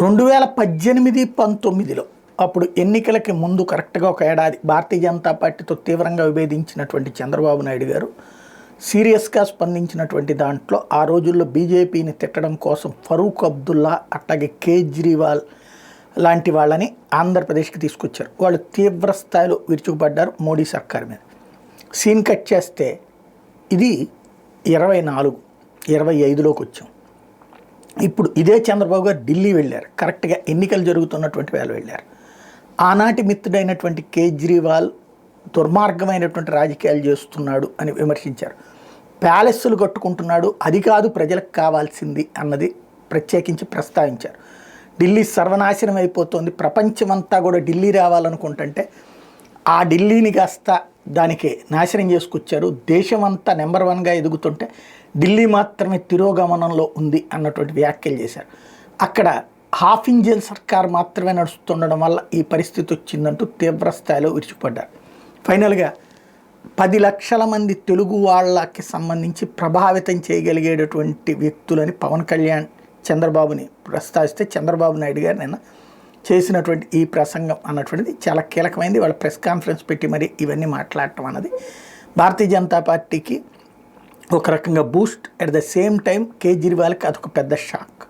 2018-19లో అప్పుడు ఎన్నికలకి ముందు కరెక్ట్గా ఒక ఏడాది భారతీయ జనతా పార్టీతో తీవ్రంగా విభేదించినటువంటి చంద్రబాబు నాయుడు గారు సీరియస్గా స్పందించినటువంటి దాంట్లో ఆ రోజుల్లో బీజేపీని తిట్టడం కోసం ఫరూక్ అబ్దుల్లా అట్లాగే కేజ్రీవాల్ లాంటి వాళ్ళని ఆంధ్రప్రదేశ్కి తీసుకొచ్చారు. వాళ్ళు తీవ్ర స్థాయిలో విరుచుకుపడ్డారు మోడీ సర్కార్ మీద. సీన్ కట్ చేస్తే ఇది 24-25లోకి వచ్చాం. ఇప్పుడు ఇదే చంద్రబాబు గారు ఢిల్లీ వెళ్ళారు, కరెక్ట్గా ఎన్నికలు జరుగుతున్నటువంటి వేళ వెళ్ళారు. ఆనాటి మిత్రుడైనటువంటి కేజ్రీవాల్ దుర్మార్గమైనటువంటి రాజకీయాలు చేస్తున్నాడు అని విమర్శించారు. ప్యాలెస్లు కట్టుకుంటున్నాడు, అది కాదు ప్రజలకు కావాల్సింది అన్నది ప్రత్యేకించి ప్రస్తావించారు. ఢిల్లీ సర్వనాశనం అయిపోతుంది, ప్రపంచమంతా కూడా ఢిల్లీ రావాలనుకుంటుంటే ఆ ఢిల్లీని కాస్త దానికి నాశనం చేసుకొచ్చారు. దేశమంతా నెంబర్ 1గా ఎదుగుతుంటే ఢిల్లీ మాత్రమే తిరోగమనంలో ఉంది అన్నటువంటి వ్యాఖ్యలు చేశారు. అక్కడ హాఫ్ ఇంజిన్ సర్కార్ మాత్రమే నడుస్తుండడం వల్ల ఈ పరిస్థితి వచ్చిందంటూ తీవ్ర స్థాయిలో విరుచుకుపడ్డారు. ఫైనల్గా 10 లక్షల మంది తెలుగు వాళ్ళకి సంబంధించి ప్రభావితం చేయగలిగేటటువంటి వ్యక్తులని పవన్ కళ్యాణ్ చంద్రబాబుని ప్రస్తావిస్తే చంద్రబాబు నాయుడు గారు నిన్న చేసినటువంటి ఈ ప్రసంగం అన్నటువంటిది చాలా కీలకమైంది. వాళ్ళ ప్రెస్ కాన్ఫరెన్స్ పెట్టి మరి ఇవన్నీ మాట్లాడటం అన్నది భారతీయ జనతా పార్టీకి ఒక రకంగా boost. At the same time కేజ్రీవాల్కి అదొక పెద్ద షాక్.